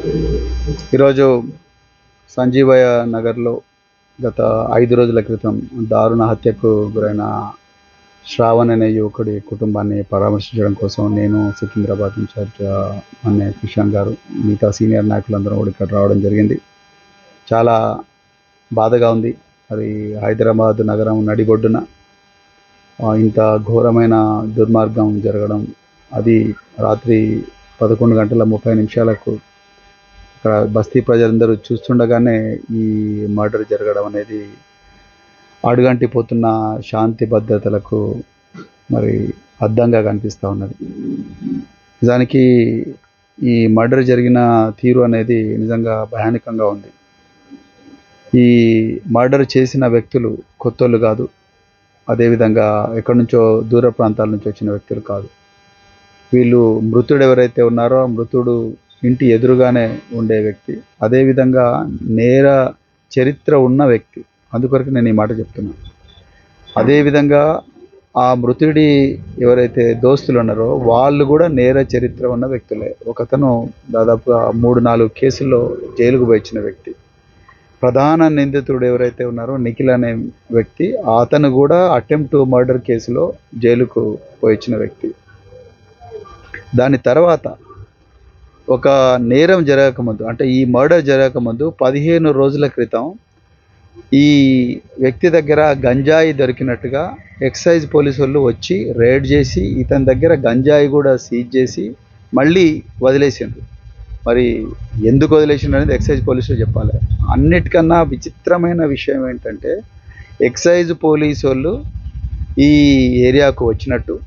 ఈరోజు సంజీవయ్య నగర్లో గత 5 రోజుల క్రితం దారుణ హత్యకు గురైన శ్రావణ్ అనే యువకుడి కుటుంబాన్ని పరామర్శించడం కోసం నేను సికింద్రాబాద్ ఇన్ఛార్జ్ అనే కిషన్ గారు మిగతా సీనియర్ నాయకులందరూ కూడా ఇక్కడ రావడం జరిగింది. చాలా బాధగా ఉంది. మరి హైదరాబాద్ నగరం నడిబొడ్డున ఇంత ఘోరమైన దుర్మార్గం జరగడం, అది రాత్రి 11:30 ఇక్కడ బస్తీ ప్రజలందరూ చూస్తుండగానే ఈ మర్డర్ జరగడం అనేది అడుగంటిపోతున్న శాంతి భద్రతలకు మరి అద్దంగా కనిపిస్తూ ఉన్నది. నిజానికి ఈ మర్డర్ జరిగిన తీరు అనేది నిజంగా భయానకంగా ఉంది. ఈ మర్డర్ చేసిన వ్యక్తులు కొత్తోళ్ళు కాదు, అదేవిధంగా ఎక్కడి నుంచో దూర ప్రాంతాల నుంచి వచ్చిన వ్యక్తులు కాదు. వీళ్ళు మృతుడు ఎవరైతే ఉన్నారో మృతుడు ఇంటి ఎదురుగానే ఉండే వ్యక్తి, అదేవిధంగా నేర చరిత్ర ఉన్న వ్యక్తి. అందుకొరకు నేను ఈ మాట చెప్తున్నాను. అదేవిధంగా ఆ మృతుడి ఎవరైతే దోస్తులు ఉన్నారో వాళ్ళు కూడా నేర చరిత్ర ఉన్న వ్యక్తులే. ఒకతను దాదాపుగా 3-4 కేసుల్లో జైలుకు పోయించిన వ్యక్తి. ప్రధాన నిందితుడు ఎవరైతే ఉన్నారో నిఖిల్ అనే వ్యక్తి, అతను కూడా అటెంప్ట్ మర్డర్ కేసులో జైలుకు పోయించిన వ్యక్తి. దాని తర్వాత ఒక నేరం జరగకముందు, అంటే ఈ మర్డర్ జరగకముందు 15 రోజుల క్రితం ఈ వ్యక్తి దగ్గర గంజాయి దొరికినట్టుగా ఎక్సైజ్ పోలీసు వాళ్ళు వచ్చి రైడ్ చేసి ఇతని దగ్గర గంజాయి కూడా సీజ్ చేసి మళ్ళీ వదిలేసిండ్రు. మరి ఎందుకు వదిలేసిండ్రు అనేది ఎక్సైజ్ పోలీసులు చెప్పాలి. అన్నిటికన్నా విచిత్రమైన విషయం ఏంటంటే, ఎక్సైజ్ పోలీసు వాళ్ళు ఈ ఏరియాకు వచ్చినట్టు,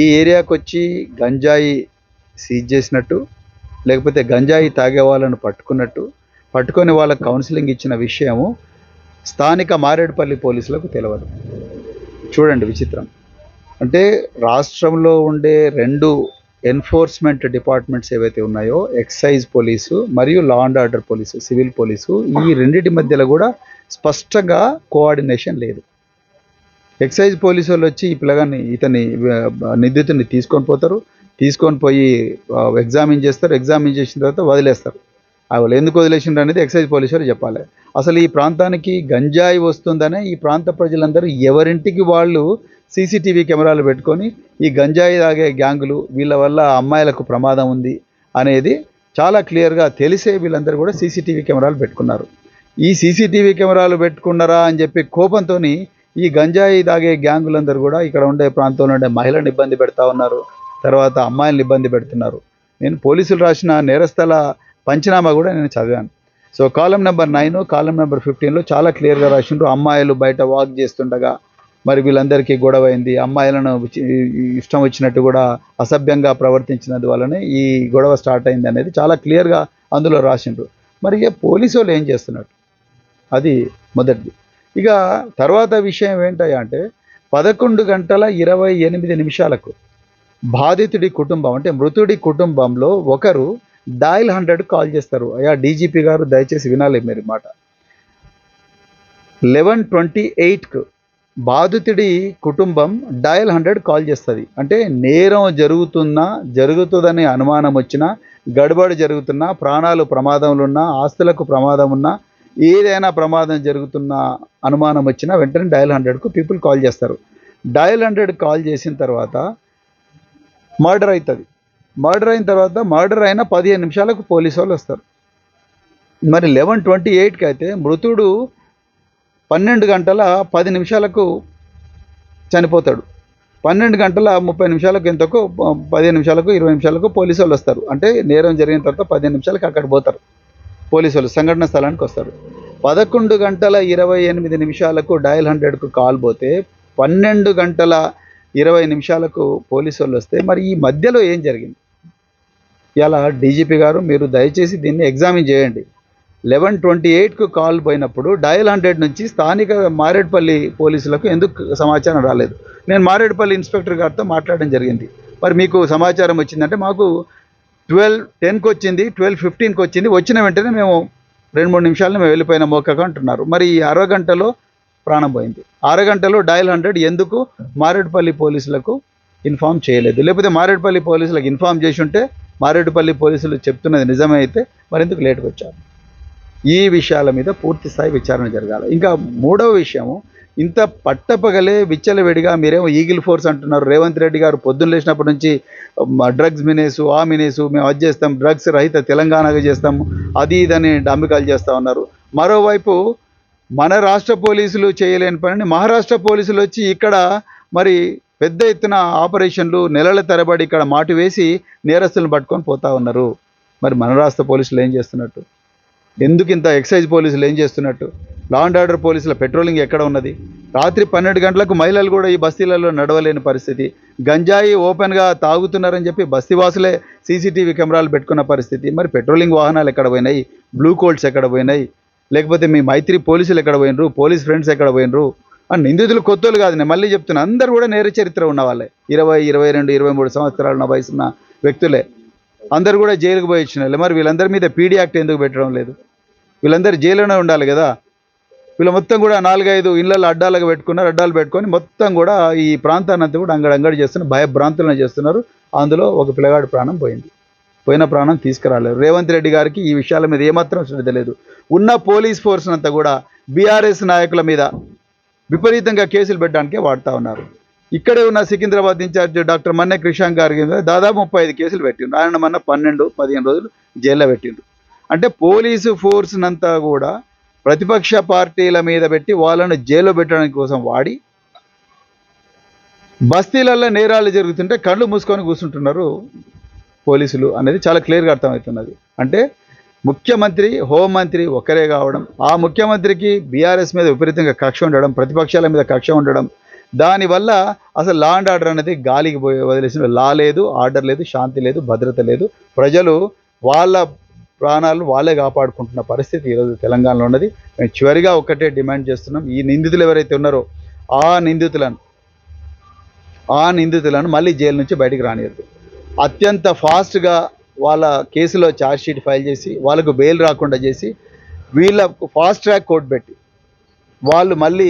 ఈ ఏరియాకు వచ్చి గంజాయి సీజ్ చేసినట్టు, లేకపోతే గంజాయి తాగే వాళ్ళను పట్టుకొని వాళ్ళకు కౌన్సిలింగ్ ఇచ్చిన విషయము స్థానిక మారేడుపల్లి పోలీసులకు తెలియదు. చూడండి విచిత్రం. అంటే రాష్ట్రంలో ఉండే 2 ఎన్ఫోర్స్మెంట్ డిపార్ట్మెంట్స్ ఏవైతే ఉన్నాయో, ఎక్సైజ్ పోలీసు మరియు law and order police, civil police, ఈ రెండింటి మధ్యలో కూడా స్పష్టంగా కోఆర్డినేషన్ లేదు. ఎక్సైజ్ పోలీసు వాళ్ళు వచ్చి ఈ పిల్లగాన్ని ఇతని నిందితుడిని తీసుకొని పోయి ఎగ్జామిన్ చేస్తారు. ఎగ్జామిన్ చేసిన తర్వాత వదిలేస్తారు. వాళ్ళు ఎందుకు వదిలేసిండ్రు అనేది ఎక్సైజ్ పోలీసు వాళ్ళు చెప్పాలి. అసలు ఈ ప్రాంతానికి గంజాయి వస్తుందనే ఈ ప్రాంత ప్రజలందరూ ఎవరింటికి వాళ్ళు సీసీటీవీ కెమెరాలు పెట్టుకొని ఈ గంజాయి తాగే గ్యాంగులు వీళ్ళ వల్ల అమ్మాయిలకు ప్రమాదం ఉంది అనేది చాలా క్లియర్గా తెలిసే వీళ్ళందరూ కూడా సీసీటీవీ కెమెరాలు పెట్టుకున్నారు. ఈ సీసీటీవీ కెమెరాలు పెట్టుకున్నారా అని చెప్పి కోపంతో ఈ గంజాయి తాగే గ్యాంగులందరూ కూడా ఇక్కడ ఉండే ప్రాంతంలో ఉండే మహిళలను ఇబ్బంది పెడతా ఉన్నారు, తర్వాత అమ్మాయిలను ఇబ్బంది పెడుతున్నారు. నేను పోలీసులు రాసిన నేరస్థల పంచనామా కూడా నేను చదివాను. సో కాలం నెంబర్ 9, కాలం నెంబర్ 15లో చాలా క్లియర్గా రాసిండ్రు. అమ్మాయిలు బయట వాక్ చేస్తుండగా మరి వీళ్ళందరికీ గొడవ అయింది. అమ్మాయిలను ఇష్టం వచ్చినట్టు కూడా అసభ్యంగా ప్రవర్తించినందు వల్లనే ఈ గొడవ స్టార్ట్ అయింది అనేది చాలా క్లియర్గా అందులో రాసిండ్రు. మరి పోలీసు వాళ్ళు ఏం చేస్తున్నట్టు, అది మొదటిది. ఇక తర్వాత విషయం ఏంటయ్యా అంటే, 11:28 బాధితుడి కుటుంబం, అంటే మృతుడి కుటుంబంలో ఒకరు డయల్ 100 కాల్ చేస్తారు. అయ్యా డీజీపీ గారు దయచేసి వినాలి మీరు మాట. 11:28 బాధితుడి కుటుంబం డయల్ 100 కాల్ చేస్తుంది. అంటే నేరం జరుగుతుందని అనుమానం వచ్చినా, గడబడి జరుగుతున్నా, ప్రాణాలు ప్రమాదంలో ఉన్నా, ఆస్తులకు ప్రమాదం ఉన్నా, ఏదైనా ప్రమాదం జరుగుతున్న అనుమానం వచ్చినా వెంటనే డయల్ 100కు పీపుల్ కాల్ చేస్తారు. డయల్ 100 కాల్ చేసిన తర్వాత మర్డర్ అవుతుంది. మర్డర్ అయిన తర్వాత మర్డర్ అయిన 15 నిమిషాలకు పోలీసు వాళ్ళు వస్తారు. మరి 11:28కి అయితే మృతుడు 12:10 చనిపోతాడు. 12:30 ఎంతకు 15 నిమిషాలకు 20 నిమిషాలకు పోలీసు వాళ్ళు వస్తారు. అంటే నేరం జరిగిన తర్వాత 15 నిమిషాలకు అక్కడ పోతారు పోలీసు వాళ్ళు, సంఘటన స్థలానికి వస్తారు. 11:28 డయల్ 100కు కాల్ పోతే 12:20 పోలీసు వాళ్ళు వస్తే మరి ఈ మధ్యలో ఏం జరిగింది? ఇలా డీజీపీ గారు మీరు దయచేసి దీన్ని ఎగ్జామిన్ చేయండి. 11:28కు కాల్ పోయినప్పుడు డయల్ 100 నుంచి స్థానిక మారేడుపల్లి పోలీసులకు ఎందుకు సమాచారం రాలేదు? నేను మారేడుపల్లి ఇన్స్పెక్టర్ గారితో మాట్లాడడం జరిగింది. మరి మీకు సమాచారం వచ్చిందంటే మాకు 12:10కి వచ్చింది, 12:15కి వచ్చింది, వచ్చిన వెంటనే మేము 2-3 నిమిషాలను మేము వెళ్ళిపోయిన మోకగా అంటున్నారు. మరి ఈ అరగంటలో ప్రాణం పోయింది. అరగంటలో డయల్ 100 ఎందుకు మారేడుపల్లి పోలీసులకు ఇన్ఫామ్ చేయలేదు? లేకపోతే మారేడుపల్లి పోలీసులకు ఇన్ఫామ్ చేసి ఉంటే మారేడుపల్లి పోలీసులు చెప్తున్నది నిజమే అయితే మరి ఎందుకు లేట్గా వచ్చారు? ఈ విషయాల మీద పూర్తి స్థాయి విచారణ జరగాలి. ఇంకా మూడవ విషయము, ఇంత పట్టపగలే విచ్చలవిడిగా మీరేమో ఈగిల్ ఫోర్స్ అంటున్నారు. రేవంత్ రెడ్డి గారు పొద్దున్న లేచినప్పటి నుంచి డ్రగ్స్ మినేసు ఆ మినేసు మేము అది చేస్తాం, డ్రగ్స్ రహిత తెలంగాణగా చేస్తాము, అది ఇదని డాంబికాలు చేస్తూ ఉన్నారు. మరోవైపు మన రాష్ట్ర పోలీసులు చేయలేని పనిని మహారాష్ట్ర పోలీసులు వచ్చి ఇక్కడ మరి పెద్ద ఎత్తున ఆపరేషన్లు నెలల తరబడి ఇక్కడ మాటు వేసి నేరస్తులను పట్టుకొని పోతా ఉన్నారు. మరి మన రాష్ట్ర పోలీసులు ఏం చేస్తున్నట్టు? ఎందుకు ఇంత ఎక్సైజ్ పోలీసులు ఏం చేస్తున్నట్టు? లా అండ్ ఆర్డర్ పోలీసుల పెట్రోలింగ్ ఎక్కడ ఉన్నది? రాత్రి 12 గంటలకు మహిళలు కూడా ఈ బస్తీలలో నడవలేని పరిస్థితి. గంజాయి ఓపెన్గా తాగుతున్నారని చెప్పి బస్తీవాసులే సీసీటీవీ కెమెరాలు పెట్టుకున్న పరిస్థితి. మరి పెట్రోలింగ్ వాహనాలు ఎక్కడ పోయినాయి? బ్లూ కోల్డ్స్ ఎక్కడ పోయినాయి? లేకపోతే మీ మైత్రి పోలీసులు ఎక్కడ పోయినరు? పోలీస్ ఫ్రెండ్స్ ఎక్కడ పోయినరు? నిందితులు కొత్తలు కాదు, నేను మళ్ళీ చెప్తున్నా, అందరూ కూడా నేర చరిత్ర ఉన్న వాళ్ళే. 20, 22, 23 సంవత్సరాల వయసున్న వ్యక్తులే. అందరు కూడా జైలుకు పోయి వచ్చిన. మరి వీళ్ళందరి మీద పీడీ యాక్ట్ ఎందుకు పెట్టడం లేదు? వీళ్ళందరూ జైల్లోనే ఉండాలి కదా. వీళ్ళు మొత్తం కూడా 4-5 ఇళ్లలో అడ్డాలుగా పెట్టుకున్నారు. అడ్డాలు పెట్టుకొని మొత్తం కూడా ఈ ప్రాంతాన్ని అంతా కూడా అంగడి చేస్తున్నారు, భయభ్రాంతులను చేస్తున్నారు. అందులో ఒక పిల్లగాడి ప్రాణం పోయింది. పోయిన ప్రాణం తీసుకురాలేరు. రేవంత్ రెడ్డి గారికి ఈ విషయాల మీద ఏమాత్రం శ్రద్ధ లేదు. ఉన్న పోలీస్ ఫోర్స్ అంతా కూడా బీఆర్ఎస్ నాయకుల మీద విపరీతంగా కేసులు పెట్టడానికే వాడుతూ ఉన్నారు. ఇక్కడే ఉన్న సికింద్రాబాద్ ఇన్ఛార్జ్ డాక్టర్ మన్నె క్రిషాంక్ గారికి దాదాపు 35 కేసులు పెట్టిండ్రు. ఆయన మొన్న 12-15 రోజులు జైల్లో పెట్టిండ్రు. అంటే పోలీసు ఫోర్స్నంతా కూడా ప్రతిపక్ష పార్టీల మీద పెట్టి వాళ్ళను జైల్లో పెట్టడానికి కోసం వాడి బస్తీలలో నేరాలు జరుగుతుంటే కళ్ళు మూసుకొని కూర్చుంటున్నారు పోలీసులు అనేది చాలా క్లియర్గా అర్థమవుతున్నది. అంటే ముఖ్యమంత్రి, హోంమంత్రి ఒక్కరే కావడం, ఆ ముఖ్యమంత్రికి బీఆర్ఎస్ మీద విపరీతంగా కక్ష ఉండడం, ప్రతిపక్షాల మీద కక్ష ఉండడం, దానివల్ల అసలు లా అండ్ ఆర్డర్ అనేది గాలికి వదిలేసిన. లా లేదు, ఆర్డర్ లేదు, శాంతి లేదు, భద్రత లేదు. ప్రజలు వాళ్ళ ప్రాణాలు వాళ్ళే కాపాడుకుంటున్న పరిస్థితి ఈరోజు తెలంగాణలో ఉన్నది. మేము చివరిగా ఒక్కటే డిమాండ్ చేస్తున్నాం, ఈ నిందితులు ఎవరైతే ఉన్నారో ఆ నిందితులను మళ్ళీ జైలు నుంచి బయటికి రానియద్దు. అత్యంత ఫాస్ట్గా వాళ్ళ కేసులో ఛార్జ్షీట్ ఫైల్ చేసి వాళ్ళకు బెయిల్ రాకుండా చేసి వీళ్ళకు ఫాస్ట్ ట్రాక్ కోర్టు పెట్టి వాళ్ళు మళ్ళీ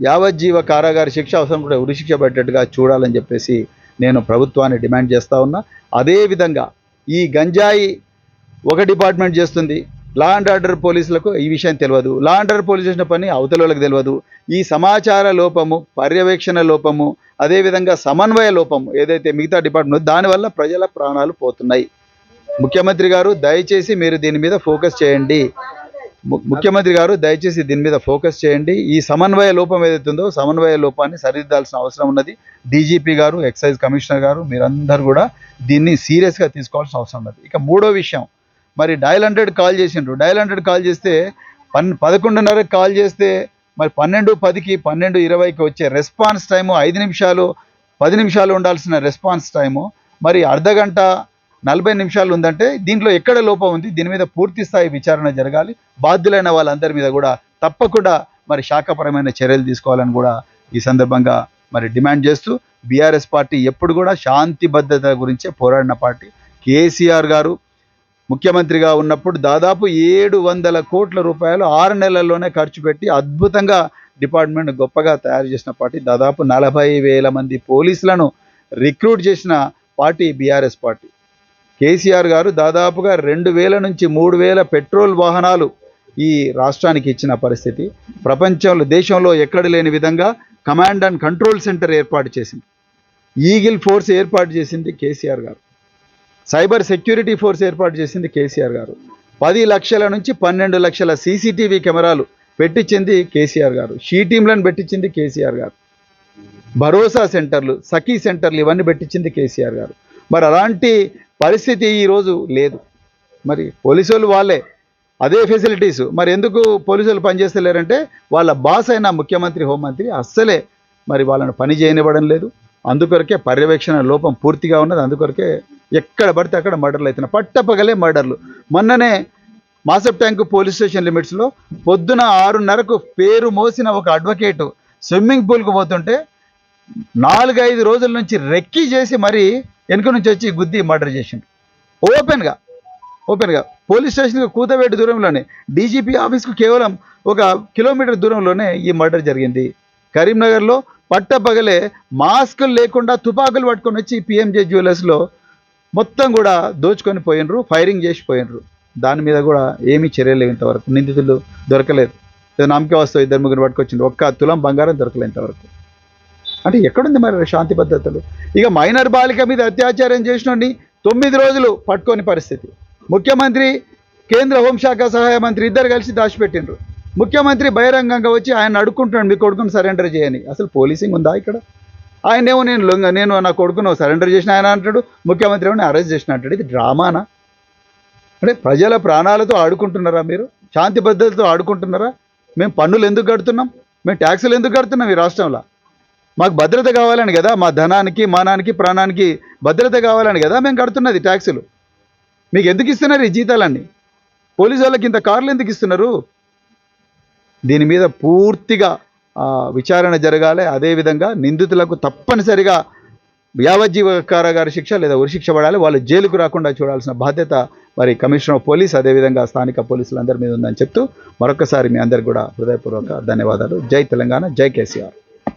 యావజ్జీవ కారాగార శిక్ష అవసరం కూడా ఉరిశిక్ష పెట్టేట్టుగా చూడాలని చెప్పేసి నేను ప్రభుత్వాన్ని డిమాండ్ చేస్తూ ఉన్నా. అదేవిధంగా ఈ గంజాయి ఒక డిపార్ట్మెంట్ చేస్తుంది, లా అండ్ ఆర్డర్ పోలీసులకు ఈ విషయం తెలియదు, లా అండ్ ఆర్డర్ పోలీసు చేసిన పని అవతలకు తెలియదు. ఈ సమాచార లోపము, పర్యవేక్షణ లోపము, అదేవిధంగా సమన్వయ లోపము ఏదైతే మిగతా డిపార్ట్మెంట్, దానివల్ల ప్రజల ప్రాణాలు పోతున్నాయి. ముఖ్యమంత్రి గారు దయచేసి మీరు దీని మీద ఫోకస్ చేయండి. ఈ సమన్వయ లోపం ఏదైతే ఉందో సమన్వయ లోపాన్ని సరిదిద్దాల్సిన అవసరం ఉన్నది. డీజీపీ గారు, ఎక్సైజ్ కమిషనర్ గారు, మీరందరూ కూడా దీన్ని సీరియస్గా తీసుకోవాల్సిన అవసరం ఉన్నది. ఇక మూడో విషయం, మరి డయల్ 100 కాల్ చేసిండ్రు. డయల్ 100 కాల్ చేస్తే 11:30కి కాల్ చేస్తే మరి 12:10కి 12:20కి వచ్చే రెస్పాన్స్ టైము 5 నిమిషాలు 10 నిమిషాలు ఉండాల్సిన రెస్పాన్స్ టైము మరి అర్ధగంట 40 నిమిషాలు ఉందంటే దీంట్లో ఎక్కడ లోపం ఉంది? దీని మీద పూర్తి స్థాయి విచారణ జరగాలి. బాధ్యులైన వాళ్ళందరి మీద కూడా తప్పకుండా మరి శాఖపరమైన చర్యలు తీసుకోవాలని కూడా ఈ సందర్భంగా మరి డిమాండ్ చేస్తూ, బీఆర్ఎస్ పార్టీ ఎప్పుడు కూడా శాంతి భద్రత గురించే పోరాడిన పార్టీ. కేసీఆర్ గారు ముఖ్యమంత్రిగా ఉన్నప్పుడు దాదాపు 700 కోట్ల రూపాయలు 6 నెలల్లోనే ఖర్చు పెట్టి అద్భుతంగా డిపార్ట్మెంట్ గొప్పగా తయారు చేసిన పార్టీ. దాదాపు 40,000 మంది పోలీసులను రిక్రూట్ చేసిన పార్టీ బీఆర్ఎస్ పార్టీ. కేసీఆర్ గారు దాదాపుగా 2,000 నుంచి 3,000 పెట్రోల్ వాహనాలు ఈ రాష్ట్రానికి ఇచ్చిన పరిస్థితి. ప్రపంచంలో దేశంలో ఎక్కడ లేని విధంగా కమాండ్ అండ్ కంట్రోల్ సెంటర్ ఏర్పాటు చేసింది. ఈగిల్ ఫోర్స్ ఏర్పాటు చేసింది కేసీఆర్ గారు. సైబర్ సెక్యూరిటీ ఫోర్స్ ఏర్పాటు చేసింది కేసీఆర్ గారు. 10 లక్షల నుంచి 12 లక్షల సీసీటీవీ కెమెరాలు పెట్టించింది కేసీఆర్ గారు. షీ టీంలను పెట్టించింది కేసీఆర్ గారు. భరోసా సెంటర్లు, సఖీ సెంటర్లు ఇవన్నీ పెట్టించింది కేసీఆర్ గారు. మరి అలాంటి పరిస్థితి ఈరోజు లేదు. మరి పోలీసులు వాళ్ళే అదే ఫెసిలిటీస్, మరి ఎందుకు పోలీసులు పనిచేస్తలేరంటే వాళ్ళ బాస్ అయిన ముఖ్యమంత్రి, హోంమంత్రి అస్సలే మరి వాళ్ళని పని చేయనివ్వడం లేదు. అందుకొరకే పర్యవేక్షణ లోపం పూర్తిగా ఉన్నది. అందుకొరకే ఎక్కడ పడితే అక్కడ మర్డర్లు అవుతున్నాయి, పట్టపగలే మర్డర్లు. మొన్ననే మాసప్ ట్యాంక్ పోలీస్ స్టేషన్ లిమిట్స్లో పొద్దున 6:30కు పేరు మోసిన ఒక అడ్వకేటు స్విమ్మింగ్ పూల్కు పోతుంటే 4-5 రోజుల నుంచి రెక్కీ చేసి మరి వెనుక నుంచి వచ్చి గుద్ది మర్డర్ చేసిండు. ఓపెన్గా పోలీస్ స్టేషన్కి కూతవేటు దూరంలోనే, డీజీపీ ఆఫీస్కు కేవలం 1 కిలోమీటర్ దూరంలోనే ఈ మర్డర్ జరిగింది. కరీంనగర్లో పట్టపగలే మాస్కులు లేకుండా తుపాకులు పట్టుకొని వచ్చి పిఎంజే జ్యువెలర్స్లో మొత్తం కూడా దోచుకొని పోయినరు, ఫైరింగ్ చేసి పోయినరు. దాని మీద కూడా ఏమీ చర్యలు లేవు ఇంతవరకు. నిందితులు దొరకలేదు. ఏదో నమ్మకే వస్తావు 2-3 పట్టుకొచ్చిండ్రు. ఒక్క తులం బంగారం దొరకలేదు ఇంతవరకు. అంటే ఎక్కడుంది మరి శాంతి భద్రతలు? ఇక మైనర్ బాలిక మీద అత్యాచారం చేసినోడిని 9 రోజులు పట్టుకొని పరిస్థితి. ముఖ్యమంత్రి, కేంద్ర హోంశాఖ సహాయ మంత్రి ఇద్దరు కలిసి దాచిపెట్టిండ్రు. ముఖ్యమంత్రి బహిరంగంగా వచ్చి ఆయన అడుక్కుంటున్నాడు మీ కొడుకును సరెండర్ చేయని. అసలు పోలీసింగ్ ఉందా ఇక్కడ? ఆయనేమో నేను నా కొడుకును సరెండర్ చేసిన ఆయన అంటాడు, ముఖ్యమంత్రి ఏమో అరెస్ట్ చేసిన అంటాడు. ఇది డ్రామానా? అంటే ప్రజల ప్రాణాలతో ఆడుకుంటున్నారా మీరు? శాంతి భద్రతతో ఆడుకుంటున్నారా? మేము పన్నులు ఎందుకు కడుతున్నాం? మేము ట్యాక్సులు ఎందుకు కడుతున్నాం ఈ రాష్ట్రంలో? మాకు భద్రత కావాలని కదా, మా ధనానికి, మానానికి, ప్రాణానికి భద్రత కావాలని కదా మేము కడుతున్నది ట్యాక్సులు. మీకు ఎందుకు ఇస్తున్నారు ఈ జీతాలన్నీ? పోలీసు వాళ్ళకి ఇంత కార్లు ఎందుకు ఇస్తున్నారు? దీని మీద పూర్తిగా విచారణ జరగాలి. అదేవిధంగా నిందితులకు తప్పనిసరిగా యావజ్జీవ కారాగార శిక్ష లేదా ఉరిశిక్ష పడాలి. వాళ్ళు జైలుకు రాకుండా చూడాల్సిన బాధ్యత మరి కమిషనర్ ఆఫ్ పోలీస్, అదేవిధంగా స్థానిక పోలీసులందరి మీద ఉందని చెప్తూ మరొకసారి మీ అందరికి కూడా హృదయపూర్వక ధన్యవాదాలు. జై తెలంగాణ, జై కేసీఆర్.